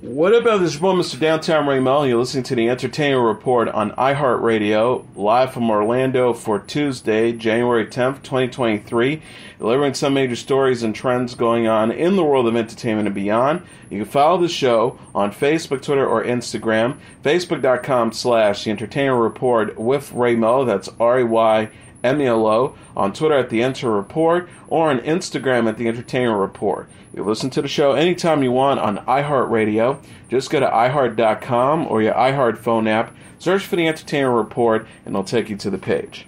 What about this one, Mr. Downtown Ray Melo? You're listening to the Entertainment Report on iHeartRadio, live from Orlando for Tuesday, January 10th, 2023, delivering some major stories and trends going on in the world of entertainment and beyond. You can follow the show on Facebook, Twitter, or Instagram, facebook.com/The Entertainment Report with Ray Melo, that's RAYMELO, on Twitter at The Enter Report, or on Instagram at The Entertainment Report. You listen to the show anytime you want on iHeartRadio. Just go to iHeart.com or your iHeart phone app, search for The Entertainment Report, and it'll take you to the page.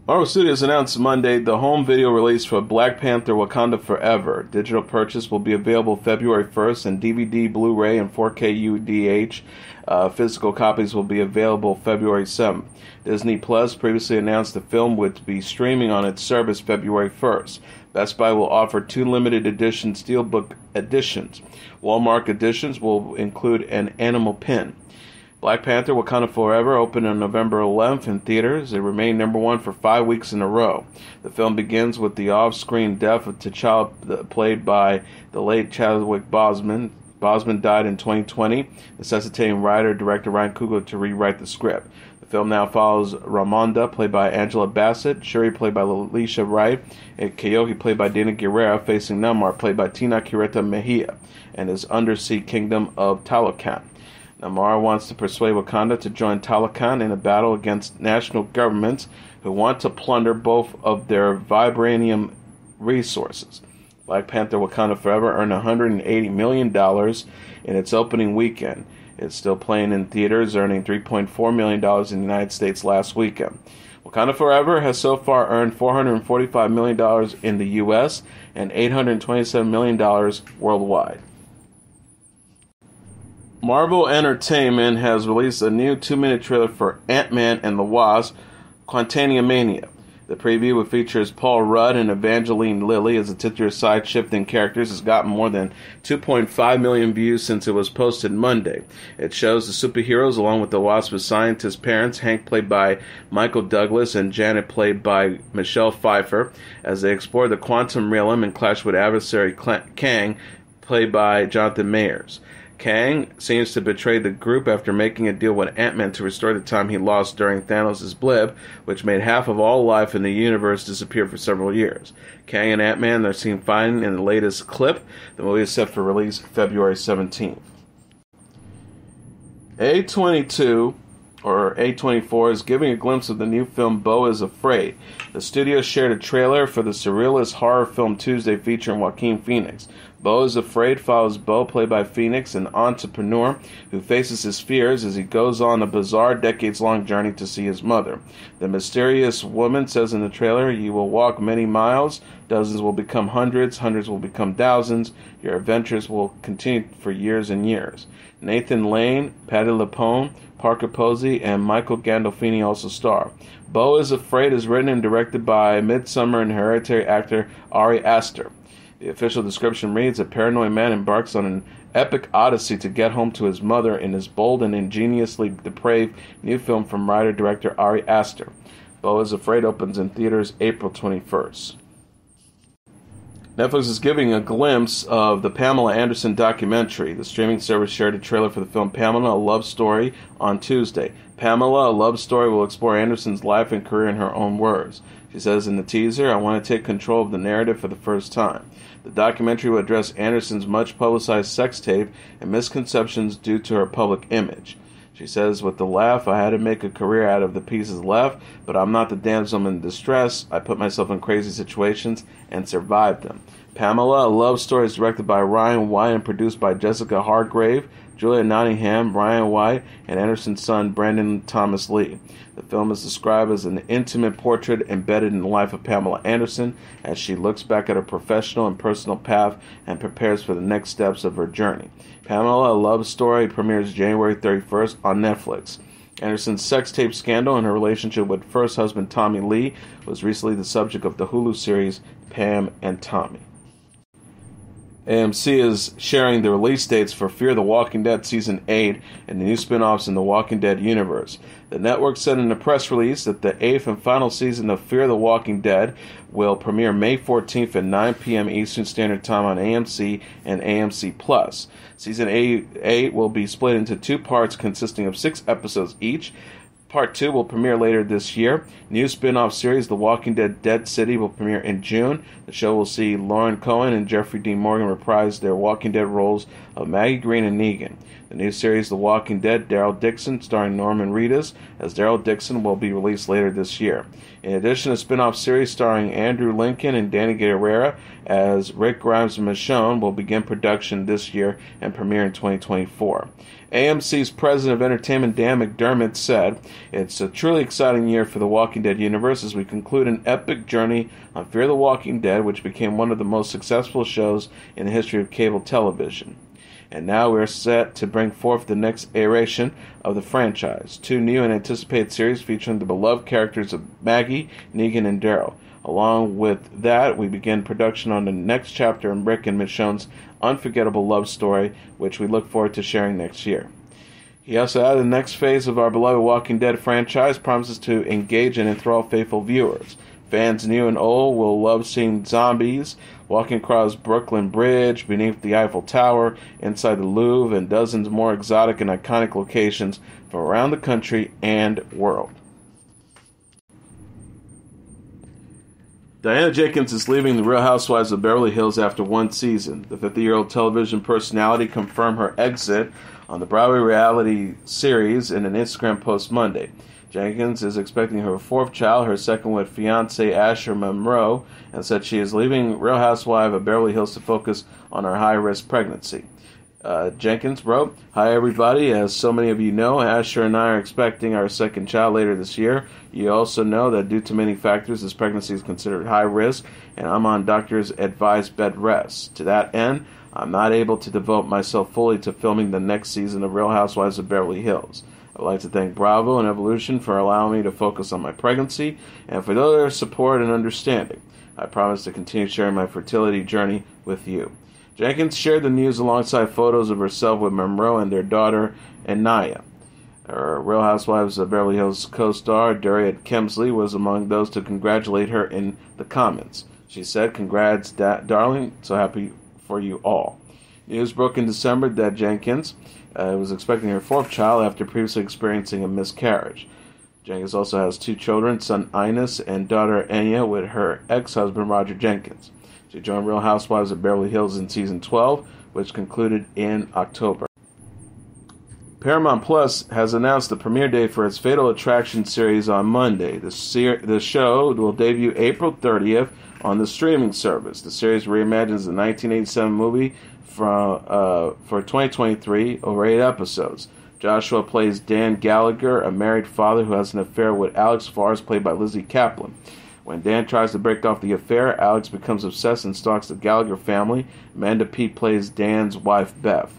Marvel Studios announced Monday the home video release for Black Panther Wakanda Forever. Digital purchase will be available February 1st, and DVD, Blu-ray, and 4K UDH physical copies will be available February 7th. Disney Plus previously announced the film would be streaming on its service February 1st. Best Buy will offer 2 limited edition steelbook editions. Walmart editions will include an animal pin. Black Panther Wakanda Forever opened on November 11th in theaters. It remained number 1 for 5 weeks in a row. The film begins with the off-screen death of T'Challa, played by the late Chadwick Boseman. Boseman died in 2020, necessitating writer-director Ryan Coogler to rewrite the script. The film now follows Ramonda, played by Angela Bassett, Shuri, played by Lalisha Wright, and Kyohi, played by Dina Guerrera, facing Namor, played by Tina Kireta Mejia, and his undersea kingdom of Talokan. Namor wants to persuade Wakanda to join Talokan in a battle against national governments who want to plunder both of their vibranium resources. Black Panther Wakanda Forever earned $180 million in its opening weekend. It's still playing in theaters, earning $3.4 million in the United States last weekend. Wakanda Forever has so far earned $445 million in the U.S. and $827 million worldwide. Marvel Entertainment has released a new 2-minute trailer for Ant-Man and the Wasp: Quantumania. The preview, which features Paul Rudd and Evangeline Lilly as the titular side-shifting characters, has gotten more than 2.5 million views since it was posted Monday. It shows the superheroes along with the Wasp's scientist parents, Hank played by Michael Douglas and Janet played by Michelle Pfeiffer, as they explore the quantum realm and clash with adversary Kang played by Jonathan Majors. Kang seems to betray the group after making a deal with Ant-Man to restore the time he lost during Thanos' blip, which made half of all life in the universe disappear for several years. Kang and Ant-Man are seen fighting in the latest clip. The movie is set for release February 17th. A22 or A24 is giving a glimpse of the new film Beau is Afraid. The studio shared a trailer for the surrealist horror film Tuesday featuring Joaquin Phoenix. Beau is Afraid follows Beau, played by Phoenix, an entrepreneur who faces his fears as he goes on a bizarre decades-long journey to see his mother. The mysterious woman says in the trailer, "You will walk many miles, dozens will become hundreds, hundreds will become thousands, your adventures will continue for years and years." Nathan Lane, Patti LuPone, Parker Posey, and Michael Gandolfini also star. Beau is Afraid is written and directed by Midsommar and Hereditary actor Ari Aster. The official description reads, "A paranoid man embarks on an epic odyssey to get home to his mother in his bold and ingeniously depraved new film from writer-director Ari Aster." Beau is Afraid opens in theaters April 21st. Netflix is giving a glimpse of the Pamela Anderson documentary. The streaming service shared a trailer for the film Pamela, A Love Story on Tuesday. Pamela, A Love Story will explore Anderson's life and career in her own words. She says in the teaser, "I want to take control of the narrative for the first time." The documentary will address Anderson's much-publicized sex tape and misconceptions due to her public image. She says, "With the laugh, I had to make a career out of the pieces left, but I'm not the damsel in distress. I put myself in crazy situations and survived them." Pamela, A Love Story is directed by Ryan White and produced by Jessica Hargrave, Julia Nottingham, Ryan White, and Anderson's son, Brandon Thomas Lee. The film is described as an intimate portrait embedded in the life of Pamela Anderson as she looks back at her professional and personal path and prepares for the next steps of her journey. Pamela, A Love Story premieres January 31st on Netflix. Anderson's sex tape scandal and her relationship with first husband Tommy Lee was recently the subject of the Hulu series Pam and Tommy. AMC is sharing the release dates for Fear the Walking Dead Season 8 and the new spin-offs in the Walking Dead universe. The network said in a press release that the 8th and final season of Fear the Walking Dead will premiere May 14th at 9 p.m. Eastern Standard Time on AMC and AMC+. Season 8 will be split into 2 parts consisting of 6 episodes each. Part 2 will premiere later this year. New spin-off series The Walking Dead Dead City will premiere in June. The show will see Lauren Cohen and Jeffrey Dean Morgan reprise their Walking Dead roles of Maggie Green and Negan. The new series The Walking Dead Daryl Dixon, starring Norman Reedus as Daryl Dixon, will be released later this year. In addition, a spin-off series starring Andrew Lincoln and Danny Guerrera as Rick Grimes and Michonne will begin production this year and premiere in 2024. AMC's president of entertainment, Dan McDermott, said, "It's a truly exciting year for the Walking Dead universe as we conclude an epic journey on Fear the Walking Dead, which became one of the most successful shows in the history of cable television. And now we are set to bring forth the next iteration of the franchise, 2 new and anticipated series featuring the beloved characters of Maggie, Negan, and Daryl. Along with that, we begin production on the next chapter in Rick and Michonne's unforgettable love story, which we look forward to sharing next year." He also added, "The next phase of our beloved Walking Dead franchise promises to engage and enthrall faithful viewers. Fans new and old will love seeing zombies walking across Brooklyn Bridge, beneath the Eiffel Tower, inside the Louvre, and dozens more exotic and iconic locations from around the country and world." Diana Jenkins is leaving The Real Housewives of Beverly Hills after 1 season. The 50-year-old television personality confirmed her exit on the Broadway reality series in an Instagram post Monday. Jenkins is expecting her 4th child, her second with fiancé Asher Monroe, and said she is leaving Real Housewives of Beverly Hills to focus on her high-risk pregnancy. Jenkins wrote, "Hi everybody, as so many of you know, Asher and I are expecting our 2nd child later this year. You also know that due to many factors, this pregnancy is considered high risk, and I'm on doctor's advised bed rest. To that end, I'm not able to devote myself fully to filming the next season of Real Housewives of Beverly Hills. I'd like to thank Bravo and Evolution for allowing me to focus on my pregnancy, and for their support and understanding. I promise to continue sharing my fertility journey with you." Jenkins shared the news alongside photos of herself with Monroe and their daughter, Anaya. Her Real Housewives of Beverly Hills co-star, Dariette Kemsley, was among those to congratulate her in the comments. She said, "Congrats, darling. So happy for you all." News broke in December that Jenkins was expecting her 4th child after previously experiencing a miscarriage. Jenkins also has 2 children, son Ines and daughter Anya, with her ex-husband Roger Jenkins. She joined Real Housewives of Beverly Hills in Season 12, which concluded in October. Paramount Plus has announced the premiere date for its Fatal Attraction series on Monday. The show will debut April 30th on the streaming service. The series reimagines the 1987 movie for 2023 over 8 episodes. Joshua plays Dan Gallagher, a married father who has an affair with Alex Fars, played by Lizzie Kaplan. When Dan tries to break off the affair, Alex becomes obsessed and stalks the Gallagher family. Amanda Peet plays Dan's wife, Beth.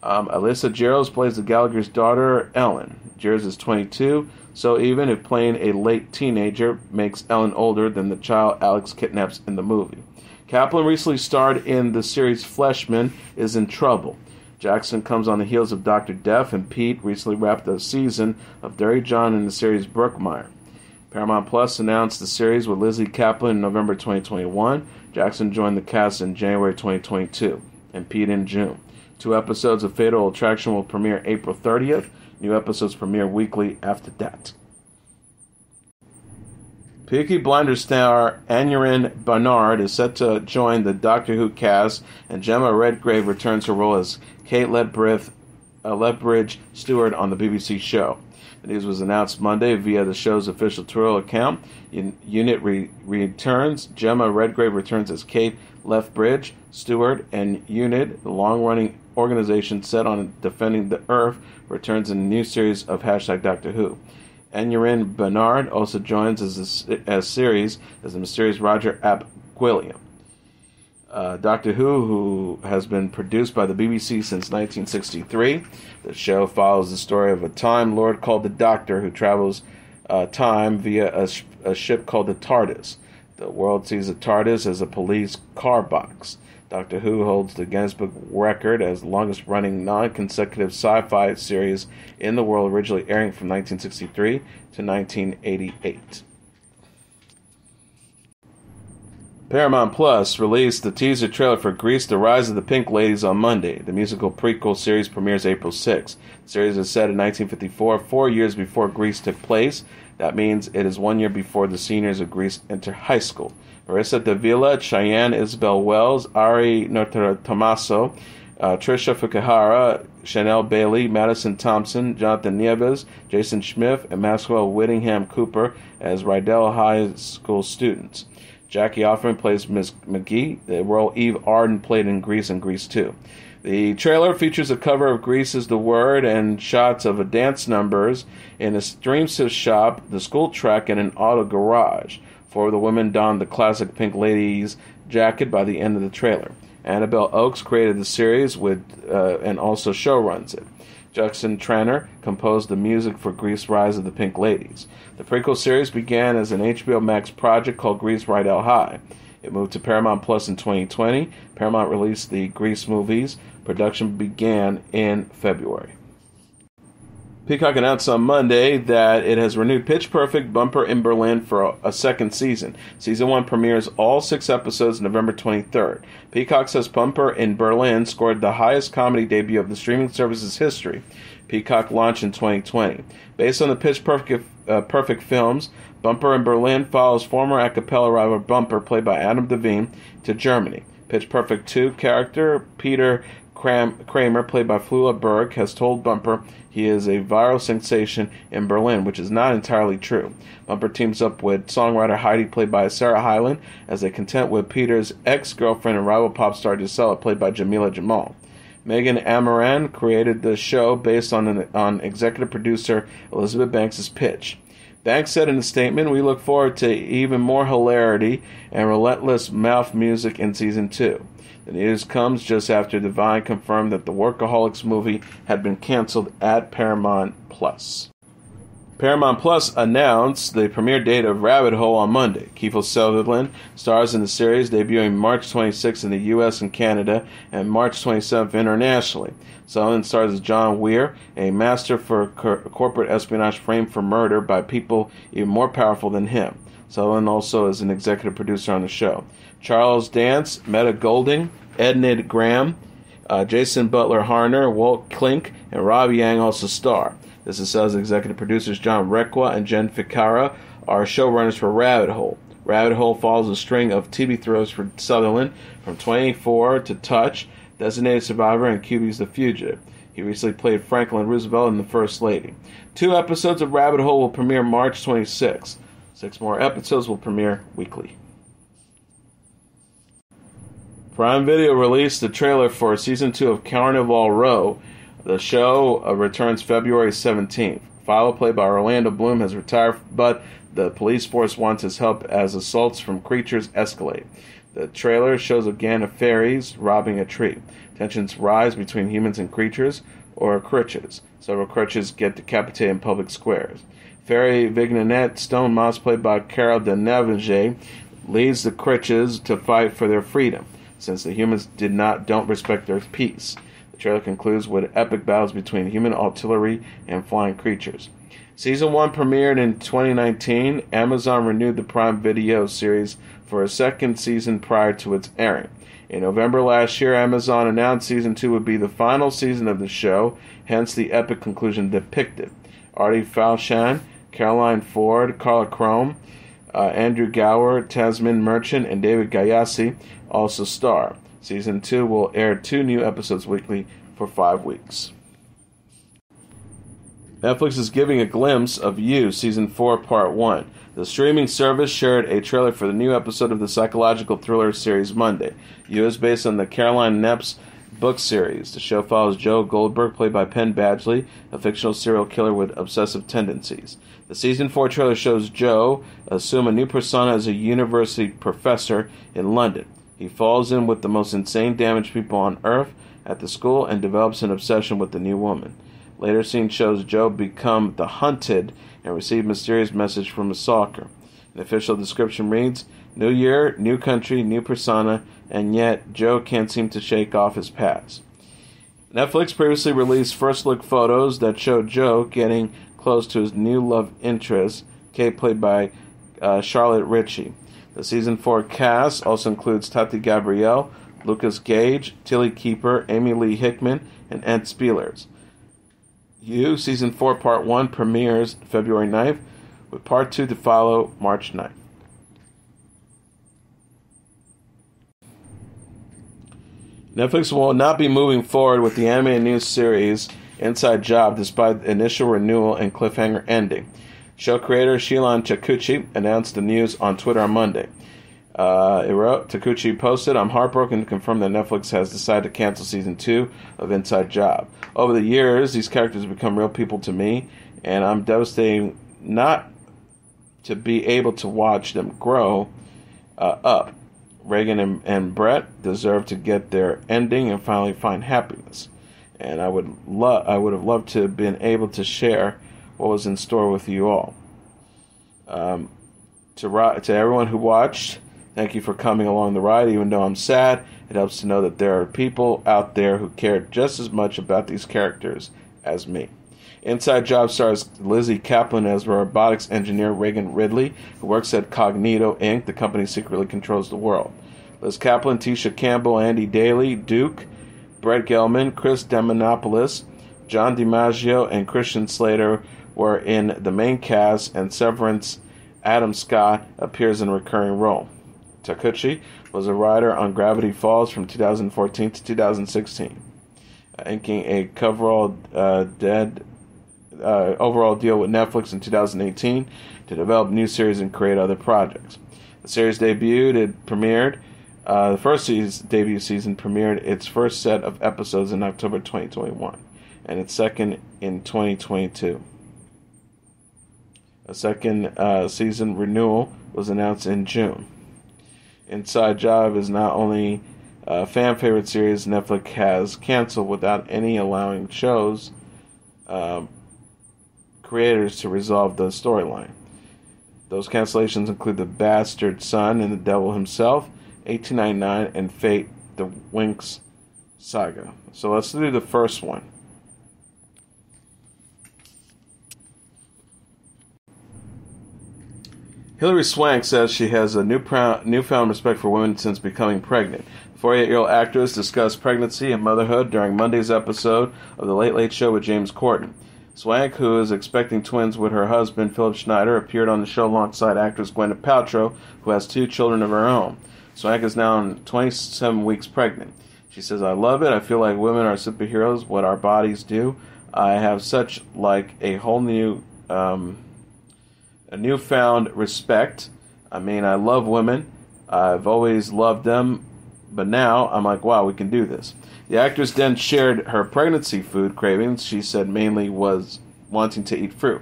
Alyssa Giros plays the Gallagher's daughter, Ellen. Giros is 22, so even if playing a late teenager makes Ellen older than the child Alex kidnaps in the movie. Kaplan recently starred in the series Fleshman is in Trouble. Jackson comes on the heels of Dr. Death, and Pete recently wrapped a season of Dirty John in the series Brookmire. Paramount Plus announced the series with Lizzie Kaplan in November 2021. Jackson joined the cast in January 2022, and Pete in June. 2 episodes of Fatal Attraction will premiere April 30th. New episodes premiere weekly after that. Peaky Blinders star Aneurin Barnard is set to join the Doctor Who cast, and Gemma Redgrave returns her role as Kate Lethbridge Stewart on the BBC show. The news was announced Monday via the show's official Twitter account. Unit returns. Gemma Redgrave returns as Kate Lethbridge Stewart, and Unit, the long-running organization set on defending the Earth, returns in a new series of #Doctor Who. Aneurin Barnard also joins as series as the mysterious Roger Ap Gwilliam. Doctor Who has been produced by the BBC since 1963. The show follows the story of a Time Lord called the Doctor who travels time via a ship called the TARDIS. The world sees the TARDIS as a police car box. Doctor Who holds the Guinness Book record as the longest-running non-consecutive sci-fi series in the world, originally airing from 1963 to 1988. Paramount Plus released the teaser trailer for Grease: The Rise of the Pink Ladies on Monday. The musical prequel series premieres April 6. The series is set in 1954, 4 years before Grease took place. That means it is 1 year before the seniors of Grease enter high school. Marissa Davila, Cheyenne Isabel Wells, Ari Notaratomaso, Trisha Fukuhara, Chanel Bailey, Madison Thompson, Jonathan Nieves, Jason Schmidt, and Maxwell Whittingham Cooper as Rydell High School students. Jackie Offerman plays Miss McGee, the role Eve Arden played in Grease and Grease 2. The trailer features a cover of Grease is the Word and shots of dance numbers in a streamset shop, the school track, and an auto garage. 4 of the women donned the classic Pink Ladies jacket by the end of the trailer. Annabelle Oakes created the series and also showruns it. Justin Tranter composed the music for Grease: Rise of the Pink Ladies. The prequel series began as an HBO Max project called Grease Rydell High. It moved to Paramount Plus in 2020. Paramount released the Grease movies. Production began in February. Peacock announced on Monday that it has renewed Pitch Perfect Bumper in Berlin for a second season. Season 1 premieres all 6 episodes November 23rd. Peacock says Bumper in Berlin scored the highest comedy debut of the streaming service's history. Peacock launched in 2020. Based on the Pitch Perfect films, Bumper in Berlin follows former a cappella rival Bumper, played by Adam Devine, to Germany. Pitch Perfect 2 character Peter Kramer, played by Flula Berg, has told Bumper he is a viral sensation in Berlin, which is not entirely true. Bumper teams up with songwriter Heidi, played by Sarah Hyland, as they contend with Peter's ex-girlfriend and rival pop star Gisela, played by Jamila Jamal. Megan Amaran created the show based on executive producer Elizabeth Banks' pitch. Banks said in a statement, "We look forward to even more hilarity and relentless mouth music in Season 2. The news comes just after Devine confirmed that the Workaholics movie had been canceled at Paramount Plus. Paramount Plus announced the premiere date of Rabbit Hole on Monday. Kiefer Sutherland stars in the series, debuting March 26th in the U.S. and Canada and March 27th internationally. Sutherland stars as John Weir, a master for corporate espionage framed for murder by people even more powerful than him. Sutherland also is an executive producer on the show. Charles Dance, Meta Golding, Enid Graham, Jason Butler Harner, Walt Klink, and Rob Yang also star. This is as executive producers John Requa and Jen Ficarra are showrunners for Rabbit Hole. Rabbit Hole follows a string of TV throws for Sutherland, from 24 to Touch, Designated Survivor, and QB's The Fugitive. He recently played Franklin Roosevelt in The First Lady. 2 episodes of Rabbit Hole will premiere March 26. 6 more episodes will premiere weekly. Prime Video released the trailer for Season 2 of Carnival Row. The show returns February 17th. Philo, played by Orlando Bloom, has retired, but the police force wants his help as assaults from creatures escalate. The trailer shows a gang of fairies robbing a tree. Tensions rise between humans and creatures, or crutches. Several crutches get decapitated in public squares. Fairy Vignette Stonemouse, played by Carol de Navinger, leads the crutches to fight for their freedom, since the humans don't respect their peace. The trailer concludes with epic battles between human artillery and flying creatures. Season 1 premiered in 2019. Amazon renewed the Prime Video series for a second season prior to its airing. In November last year, Amazon announced Season 2 would be the final season of the show, hence the epic conclusion depicted. Artie Falshan, Caroline Ford, Carla Crome, Andrew Gower, Tasmin Merchant, and David Gayassi also star. Season 2 will air 2 new episodes weekly for 5 weeks. Netflix is giving a glimpse of You, Season 4, Part 1. The streaming service shared a trailer for the new episode of the psychological thriller series Monday. You is based on the Caroline Knapp's book series. The show follows Joe Goldberg, played by Penn Badgley, a fictional serial killer with obsessive tendencies. The Season 4 trailer shows Joe assume a new persona as a university professor in London. He falls in with the most insane damaged people on Earth at the school and develops an obsession with the new woman. Later scene shows Joe become the hunted and receive a mysterious message from a stalker. An official description reads, New year, new country, new persona, and yet Joe can't seem to shake off his past. Netflix previously released first-look photos that showed Joe getting close to his new love interest, Kate, played by Charlotte Ritchie. The Season 4 cast also includes Tati Gabrielle, Lucas Gage, Tilly Keeper, Amy Lee Hickman, and Ed Spielers. You, Season 4, Part 1 premieres February 9th, with Part 2 to follow March 9th. Netflix will not be moving forward with the animated news series Inside Job despite the initial renewal and cliffhanger ending. Show creator Shilan Takuchi announced the news on Twitter on Monday. Takuchi posted, "I'm heartbroken to confirm that Netflix has decided to cancel Season 2 of Inside Job. Over the years, these characters have become real people to me, and I'm devastated not to be able to watch them grow up. Reagan and Brett deserve to get their ending and finally find happiness. And I would have loved to have been able to share what was in store with you all. To everyone who watched, thank you for coming along the ride. Even though I'm sad, it helps to know that there are people out there who care just as much about these characters as me." Inside Job stars Lizzie Kaplan as robotics engineer Reagan Ridley, who works at Cognito Inc., the company secretly controls the world. Liz Kaplan, Tisha Campbell, Andy Daly, Duke, Brett Gelman, Chris Demonopoulos, John DiMaggio, and Christian Slater were in the main cast, and Severance Adam Scott appears in a recurring role. Takuchi was a writer on Gravity Falls from 2014 to 2016, inking a overall deal with Netflix in 2018 to develop new series and create other projects. The series premiered. The first debut season premiered its first set of episodes in October 2021, and its second in 2022. A second season renewal was announced in June. Inside Job is not only a fan favorite series Netflix has canceled without any allowing shows creators to resolve the storyline. Those cancellations include The Bastard Son and The Devil Himself, 1899, and Fate, the Winx Saga. So let's do the first one. Hilary Swank says she has a newfound respect for women since becoming pregnant. The 48-year-old actress discussed pregnancy and motherhood during Monday's episode of The Late Late Show with James Corden. Swank, who is expecting twins with her husband, Philip Schneider, appeared on the show alongside actress Gwyneth Paltrow, who has 2 children of her own. Swank is now 27 weeks pregnant. She says, "I love it. I feel like women are superheroes, what our bodies do. I have such like a whole new, a newfound respect. I mean, I love women. I've always loved them, but now I'm like, wow, we can do this." The actress then shared her pregnancy food cravings. She said mainly was wanting to eat fruit.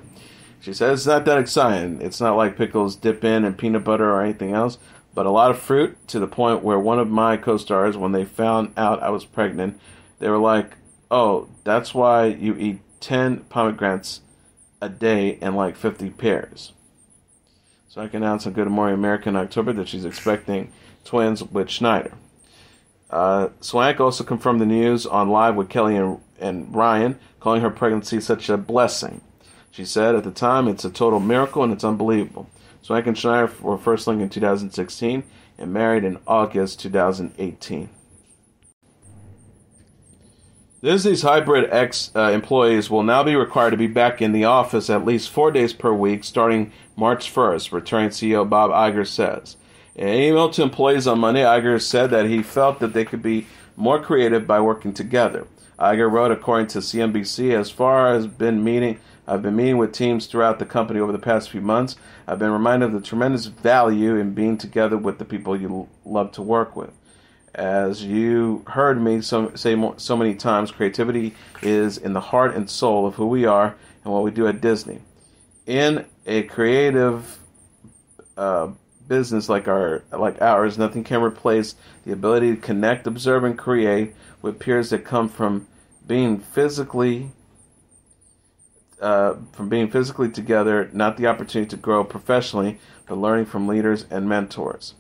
She says, "It's not that exciting. It's not like pickles, dip in, and peanut butter or anything else, but a lot of fruit, to the point where one of my co-stars, when they found out I was pregnant, they were like, 'Oh, that's why you eat 10 pomegranates a day and like 50 pears.'" So I can announce on Good Morning America in October that she's expecting twins with Schneider. Swank also confirmed the news on Live with Kelly and Ryan, calling her pregnancy such a blessing. She said, "At the time, it's a total miracle and it's unbelievable." Swank and Schneider were first linked in 2016 and married in August 2018. Disney's hybrid employees will now be required to be back in the office at least 4 days per week starting March 1st, returning CEO Bob Iger says. In an email to employees on Monday, Iger said that he felt that they could be more creative by working together. Iger wrote, according to CNBC, "As far as I've been meeting with teams throughout the company over the past few months, I've been reminded of the tremendous value in being together with the people you love to work with. As you heard me say so many times, creativity is in the heart and soul of who we are and what we do at Disney. In a creative business like ours, nothing can replace the ability to connect, observe, and create with peers that come from being physically together, not the opportunity to grow professionally, but learning from leaders and mentors."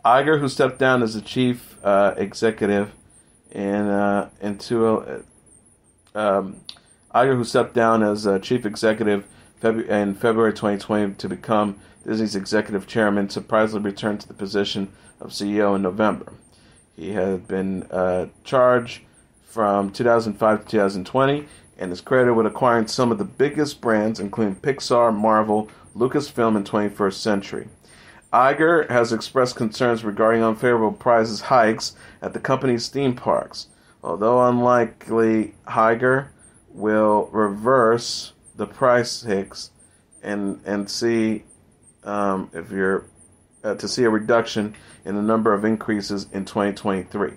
Iger, who stepped down as the chief executive Iger, who stepped down as chief executive in February 2020 to become Disney's executive chairman, surprisingly returned to the position of CEO in November. He had been charged from 2005 to 2020 and is credited with acquiring some of the biggest brands, including Pixar, Marvel, Lucasfilm, and 21st Century. Iger has expressed concerns regarding unfavorable price hikes at the company's theme parks. Although unlikely, Iger will reverse the price hikes and see if you're to see a reduction in the number of increases in 2023.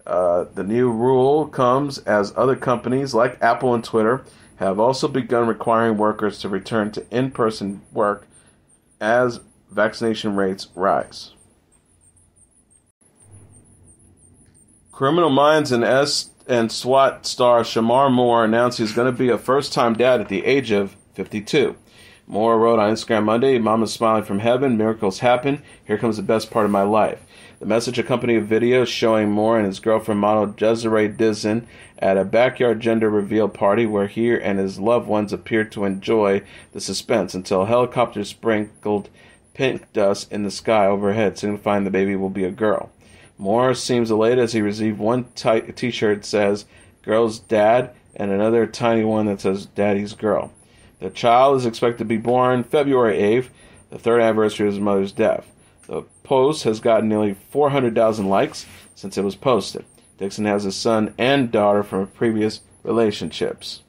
The new rule comes as other companies like Apple and Twitter have also begun requiring workers to return to in-person work as vaccination rates rise. Criminal Minds and SWAT star Shamar Moore announced he's going to be a first-time dad at the age of 52. Moore wrote on Instagram Monday, "Mama's smiling from heaven, miracles happen, here comes the best part of my life." The message accompanied a video showing Moore and his girlfriend model Desiree Dizzen at a backyard gender reveal party where he and his loved ones appeared to enjoy the suspense until a helicopter sprinkled pink dust in the sky overhead, signifying the baby will be a girl. Moore seems elated as he received one t-shirt that says, "Girl's Dad," and another tiny one that says, "Daddy's Girl." The child is expected to be born February 8th, the third anniversary of his mother's death. The post has gotten nearly 400,000 likes since it was posted. Dixon has a son and daughter from previous relationships.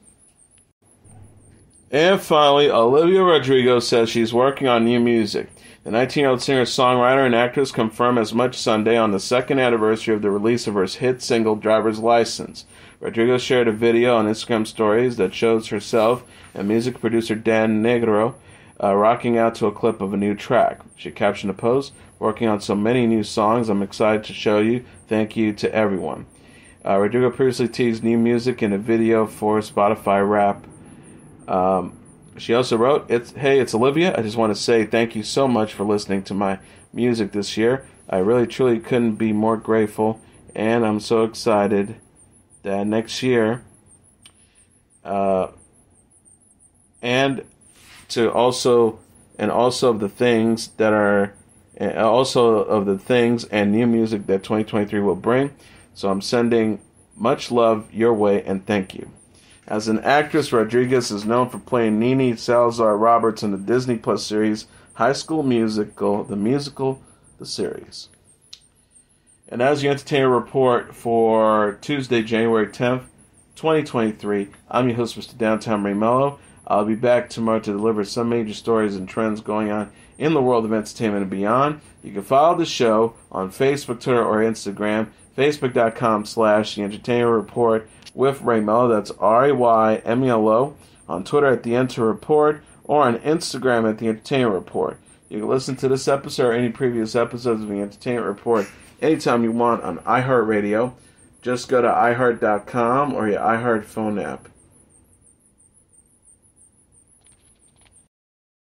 And finally, Olivia Rodrigo says she's working on new music. The 19-year-old singer-songwriter and actress confirmed as much Sunday on the second anniversary of the release of her hit single, Driver's License. Rodrigo shared a video on Instagram stories that shows herself and music producer Dan Negro rocking out to a clip of a new track. She captioned the post, "Working on so many new songs, I'm excited to show you. Thank you to everyone." Rodrigo previously teased new music in a video for Spotify Rap. She also wrote, Hey, it's Olivia. I just want to say thank you so much for listening to my music this year. I really, truly couldn't be more grateful, and I'm so excited that next year, and of the things and new music that 2023 will bring. So I'm sending much love your way and thank you. As an actress, Rodriguez is known for playing Nene Salazar Roberts in the Disney Plus series High School Musical, the series. And as your entertainment report for Tuesday, January 10th, 2023, I'm your host, Mr. Downtown Melo. I'll be back tomorrow to deliver some major stories and trends going on in the world of entertainment and beyond. You can follow the show on Facebook, Twitter, or Instagram. Facebook.com/The Entertainment Report with Ray Melo. That's RAYMELO. On Twitter at The Enter Report, or on Instagram at The Entertainment Report. You can listen to this episode or any previous episodes of The Entertainment Report anytime you want on iHeartRadio. Just go to iHeart.com or your iHeart phone app.